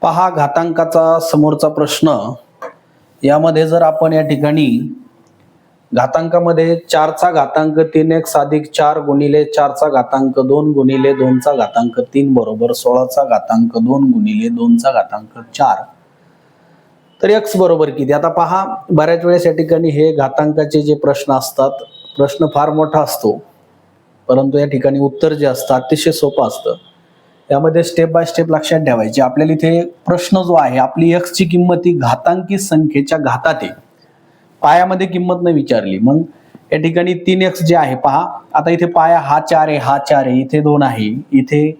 पहा घातांकाचा समोरचा प्रश्न यामध्ये जर आपण या ठिकाणी घातांकामध्ये 4चा घातांक 3x अधिक 4 गुणिले 4चा घातांक 2 गुणिले 2चा घातांक 3 बरोबर 16चा घातांक 2 गुणिले 2चा घातांक 4 तर x बरोबर किती। आता पहा बऱ्याच वेळेस या ठिकाणी हे घातांकाचे जे प्रश्न असतात प्रश्न फार मोठा असतो परंतु या ठिकाणी उत्तर जे असतं अतिशय सोपं असतं। यामध्ये स्टेप बाय स्टेप लक्षात ठेवायचे। आपल्याला इथे प्रश्न जो आहे आपली x ची किंमत ही घातांकी संख्येच्या घातात आहे, पायामध्ये किंमत नाही विचारली। मग या ठिकाणी 3x जे आहे पहा आता इथे पाया हा 4 आहे, हा 4 आहे, इथे 2 आहे, इथे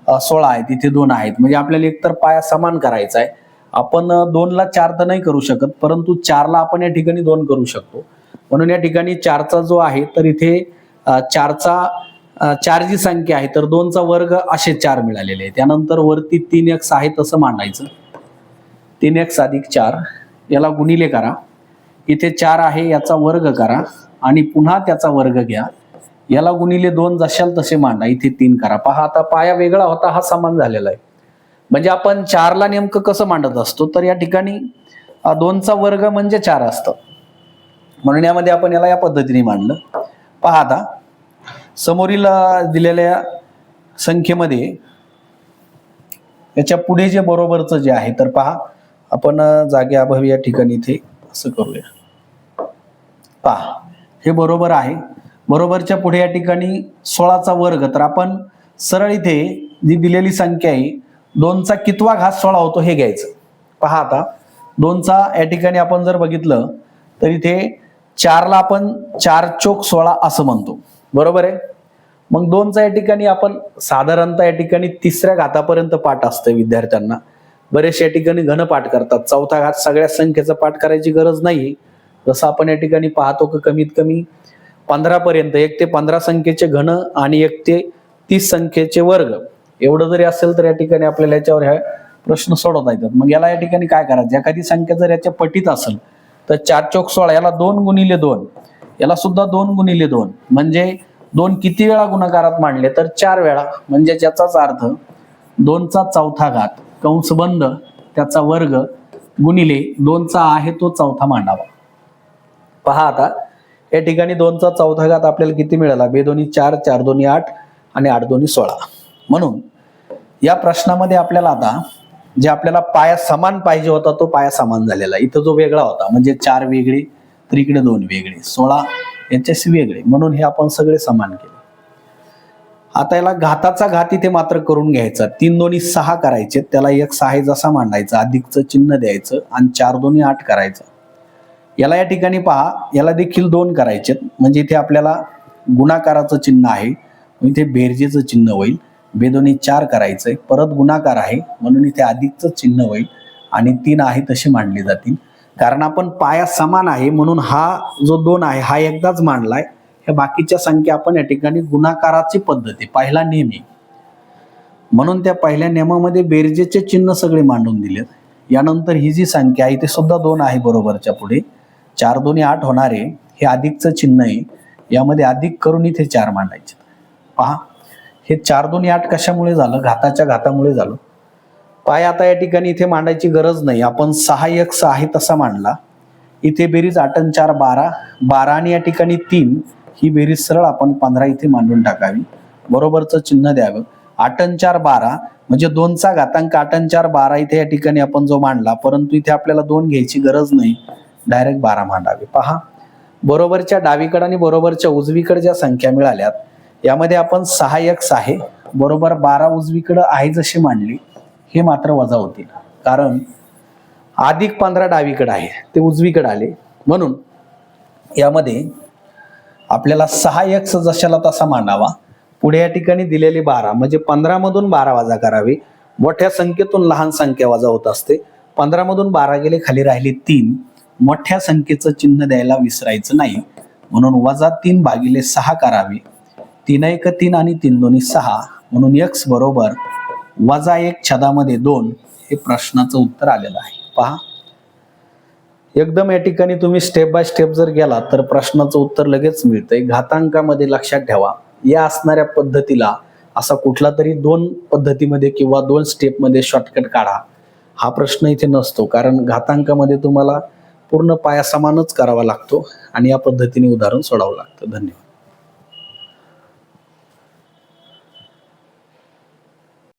16 आहेत, इथे 2 आहेत, म्हणजे आपल्याला एकतर पाया समान करायचा आहे। आपण 2 ला 4 तर नाही करू शकत परंतु 4 ला आपण या ठिकाणी 2 करू शकतो। म्हणून या ठिकाणी 4चा जो आहे तर इथे 4 जी संख्या आहे तर 2चा वर्ग असे 4 मिळालेले आहे। त्यानंतर वरती 3x आहे तसं मांडायचं, 3x अधिक 4 याला गुणिले करा, इथे 4 आहे याचा वर्ग करा आणि पुन्हा त्याचा वर्ग घ्या, याला गुणिले 2 जशाल तसे मांडा, इथे 3 करा। पहा आता पाया वेगळा होता हा समान झालेला आहे। म्हणजे आपण 4 ला नेमकं कसं मांडत असतो तर या ठिकाणी 2चा वर्ग म्हणजे 4 असतं, म्हणून यामध्ये आपण याला या पद्धतीने मांडलं। पहा आता समोरील दिलेल्या संख्येमध्ये याच्या पुढे जे बरोबरचं जे आहे तर पहा आपण जागेअभावी या ठिकाणी इथे असं करूया। पहा हे बरोबर आहे, बरोबरच्या पुढे या ठिकाणी 16चा वर्ग तर आपण सरळ इथे जी दिलेली संख्या आहे 2चा कितवा घात 16 होतो हे घ्यायचं। पहा आता 2चा या ठिकाणी आपण जर बघितलं तर इथे 4 ला आपण 4 चोक 16 असं म्हणतो, बरोबर आहे। मग 2चा या ठिकाणी आपण साधारणतः या ठिकाणी 3ऱ्या घातापर्यंत पाठ असतं विद्यार्थ्यांना, बरेचशा या ठिकाणी घन पाठ करतात, 4था घात सगळ्या संख्येचा पाठ करायची गरज नाही। जसं आपण या ठिकाणी पाहतो की कमीत कमी 15 पर्यंत 1 ते 15 संख्येचे घन आणि 1 ते 30 संख्येचे वर्ग एवढं जरी असेल तर या ठिकाणी आपल्याला याच्यावर हा प्रश्न सोडवता येतात। मग याला या ठिकाणी काय करायचं, एखादी संख्या जर याच्या पटीत असेल तर 4 चोक 16 याला 2 गुणिले 2 याला सुद्धा 2 गुणिले 2 म्हणजे 2 किती वेळा गुणाकारात मांडले तर 4 वेळा, म्हणजे याचाच अर्थ 2चा चौथा घात कंस बंद त्याचा वर्ग गुणिले 2चा आहे तो चौथा मांडावा। पहा आता या ठिकाणी 2चा चौथा घात आपल्याला किती मिळाला, 2 दोन्ही 4, 4 दोन्ही 8 आणि 8 दोन्ही 16। म्हणून या प्रश्नामध्ये आपल्याला आता जे आपल्याला पाया समान पाहिजे होता तो पाया समान झालेला, इथं जो वेगळा होता म्हणजे 4 वेगळे तर इकडे 2 वेगळे, 16 याच्याशी वेगळे, म्हणून हे आपण सगळे समान केले। आता याला घाताचा घात इथे मात्र करून घ्यायचा, 3 दोन्ही 6 करायचे, त्याला x आहे जसा मांडायचा, अधिकचं चिन्ह द्यायचं आणि 4 दोन्ही 8 करायचं। याला या ठिकाणी पहा याला देखील 2 करायचे, म्हणजे इथे आपल्याला गुणाकाराचं चिन्ह आहे, इथे बेरजेचं चिन्ह होईल, 2 दोन्ही 4 करायचंय, परत गुणाकार आहे म्हणून इथे अधिकचं चिन्ह होईल आणि 3 आहे तसे मांडले जातील। कारण आपण पाया समान आहे म्हणून हा जो 2 आहे हा एकदाच मांडलाय, ह्या बाकीच्या संख्या आपण या ठिकाणी गुणाकाराची पद्धत आहे, पहिला नियम आहे, म्हणून त्या पहिल्या नियमामध्ये बेरजेचे चिन्ह सगळे मांडून दिलेत। यानंतर ही जी संख्या आहे ते सुद्धा 2 आहे बरोबरच्या पुढे, 4 दोन्ही 8 होणारे हे अधिकचं चिन्ह आहे, यामध्ये अधिक करून इथे 4 मांडायचे। पहा हे 4 दोन्ही 8 कशामुळे झालं, घाताच्या घातामुळे झालं। पाय आता या ठिकाणी इथे मांडायची गरज नाही, आपण 6x आहे तसा मांडला, इथे बेरीज 8 आणि 4 12, 12 आणि या ठिकाणी 3 ही बेरीज सरळ आपण 15 इथे मांडून टाकावी, बरोबरचं चिन्ह द्यावं, 8 आणि 4 12 म्हणजे 2चा घातांक 8 आणि 4 12 इथे या ठिकाणी आपण जो मांडला, परंतु इथे आपल्याला 2 घ्यायची गरज नाही, डायरेक्ट 12 मांडावे। पहा बरोबरच्या डावीकडे आणि बरोबरच्या उजवीकडे ज्या संख्या मिळाल्यात यामध्ये आपण 6x आहे बरोबर 12 उजवीकडे आहे जशी मांडली, हे मात्र वजा होतील, कारण अधिक 15 डावीकडे आहे ते उजवीकडे आले, म्हणून यामध्ये आपल्याला 6x जशाला तसा मांडावा, पुढे या ठिकाणी दिलेले 12 म्हणजे 15 मधून 12 वजा करावे, मोठ्या संख्येतून लहान संख्या वजा होत असते, 15 मधून 12 गेले खाली राहिले 3, मोठ्या संख्येचं चिन्ह द्यायला विसरायचं नाही, म्हणून वजा 3 भागिले 6 करावे, 3 1 3 आणि 3 दोन्ही 6, म्हणून x बरोबर वजा 1 छदामध्ये 2 हे प्रश्नाचं उत्तर आलेलं आहे। पहा एकदम या ठिकाणी तुम्ही स्टेप बाय स्टेप जर गेला तर प्रश्नाचं उत्तर लगेच मिळतंय। घातांकामध्ये लक्षात ठेवा या असणाऱ्या पद्धतीला असा कुठला तरी 2 पद्धतीमध्ये किंवा 2 स्टेपमध्ये शॉर्टकट काढा, हा प्रश्न इथे नसतो, कारण घातांकामध्ये तुम्हाला पूर्ण पाया समानच करावा लागतो आणि या पद्धतीने उदाहरण सोडावं लागतं. धन्यवाद.